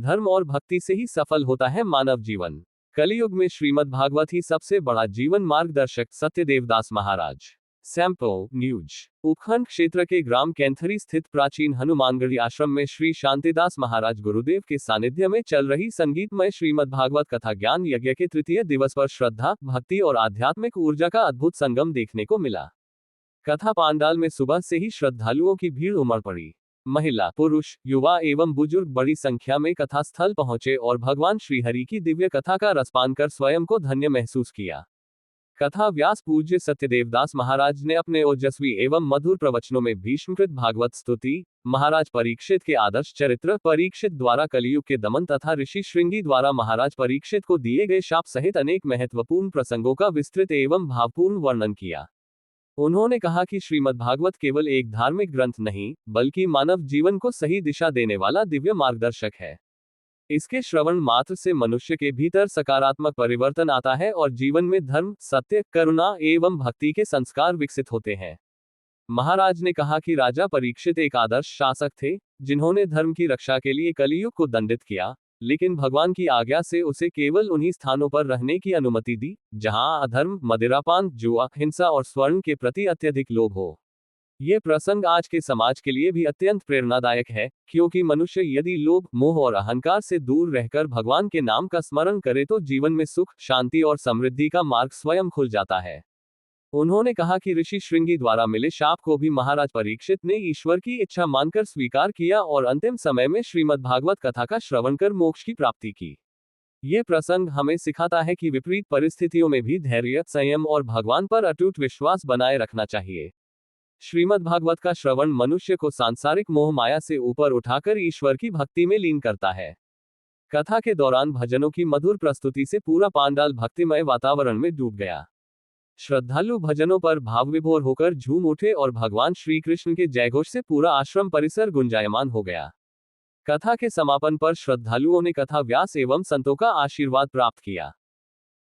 धर्म और भक्ति से ही सफल होता है मानव जीवन। कलियुग में श्रीमद् भागवत ही सबसे बड़ा जीवन मार्गदर्शक। सत्यदेवदास महाराज। Sample news. उपखंड क्षेत्र के ग्राम कैंथरी स्थित प्राचीन हनुमानगढ़ी आश्रम में श्री शांतिदास महाराज गुरुदेव के सानिध्य में चल रही संगीतमय श्रीमद् भागवत कथा ज्ञान यज्ञ के तृतीय दिवस पर श्रद्धा, भक्ति और आध्यात्मिक ऊर्जा का अद्भुत संगम देखने को मिला। कथा पांडाल में सुबह से ही श्रद्धालुओं की भीड़ उमड़ पड़ी। महिला, पुरुष, युवा एवं बुजुर्ग बड़ी संख्या में कथा स्थल पहुंचे और भगवान श्रीहरि की दिव्य कथा का रसपान कर स्वयं को धन्य महसूस किया। कथा व्यास पूज्य सत्यदेवदास महाराज ने अपने ओजस्वी एवं मधुर प्रवचनों में भीष्मकृत भागवत स्तुति, महाराज परीक्षित के आदर्श चरित्र, परीक्षित द्वारा कलियुग के दमन तथा ऋषि श्रृंगी द्वारा महाराज परीक्षित को दिए गए शाप सहित अनेक महत्वपूर्ण प्रसंगों का विस्तृत एवं भावपूर्ण वर्णन किया। उन्होंने कहा कि श्रीमद् भागवत केवल एक धार्मिक ग्रंथ नहीं, बल्कि मानव जीवन को सही दिशा देने वाला दिव्य मार्गदर्शक है। इसके श्रवण मात्र से मनुष्य के भीतर सकारात्मक परिवर्तन आता है और जीवन में धर्म, सत्य, करुणा एवं भक्ति के संस्कार विकसित होते हैं। महाराज ने कहा कि राजा परीक्षित एक आदर्श शासक थे, जिन्होंने धर्म की रक्षा के लिए कलियुग को दंडित किया, लेकिन भगवान की आज्ञा से उसे केवल उन्हीं स्थानों पर रहने की अनुमति दी जहां अधर्म, मदिरापान, जुआ, हिंसा और स्वर्ण के प्रति अत्यधिक लोभ हो। ये प्रसंग आज के समाज के लिए भी अत्यंत प्रेरणादायक है, क्योंकि मनुष्य यदि लोभ, मोह और अहंकार से दूर रहकर भगवान के नाम का स्मरण करे तो जीवन में सुख, शांति और समृद्धि का मार्ग स्वयं खुल जाता है। उन्होंने कहा कि ऋषि श्रृंगी द्वारा मिले शाप को भी महाराज परीक्षित ने ईश्वर की इच्छा मानकर स्वीकार किया और अंतिम समय में श्रीमद् भागवत कथा का श्रवण कर मोक्ष की प्राप्ति की। ये प्रसंग हमें सिखाता है कि विपरीत परिस्थितियों में भी धैर्य, संयम और भगवान पर अटूट विश्वास बनाए रखना चाहिए। श्रीमद् भागवत का श्रवण मनुष्य को सांसारिक मोह माया से ऊपर उठाकर ईश्वर की भक्ति में लीन करता है। कथा के दौरान भजनों की मधुर प्रस्तुति से पूरा पांडाल भक्तिमय वातावरण में डूब गया। श्रद्धालु भजनों पर भाव विभोर होकर झूम उठे और भगवान श्री कृष्ण के जयघोष से पूरा आश्रम परिसर गुंजायमान हो गया। कथा के समापन पर श्रद्धालुओं ने कथा व्यास एवं संतों का आशीर्वाद प्राप्त किया।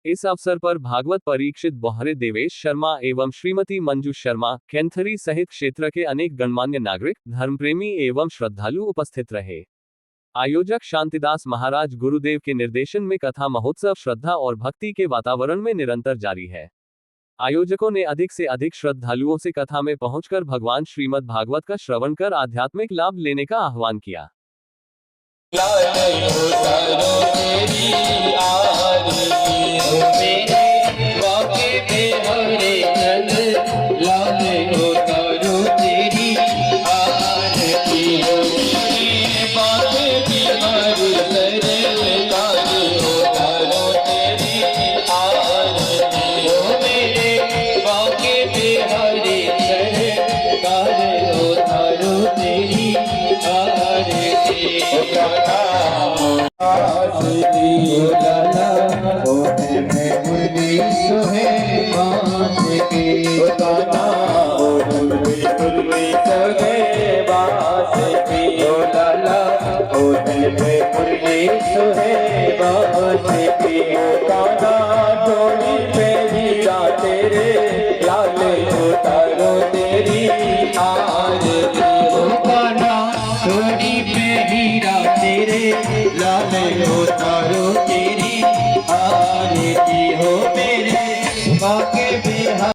इस अवसर पर भागवत परीक्षित बोहरे देवेश शर्मा एवं श्रीमती मंजू शर्मा, कैंथरी सहित क्षेत्र के अनेक गणमान्य नागरिक, धर्मप्रेमी एवं श्रद्धालु उपस्थित रहे। आयोजक शांतिदास महाराज गुरुदेव के निर्देशन में कथा महोत्सव श्रद्धा और भक्ति के वातावरण में निरंतर जारी है। आयोजकों ने अधिक से अधिक श्रद्धालुओं से कथा में पहुंचकर भगवान श्रीमद् भागवत का श्रवण कर आध्यात्मिक लाभ लेने का आह्वान किया। तेरी आरती हो मेरे बाके बिहार।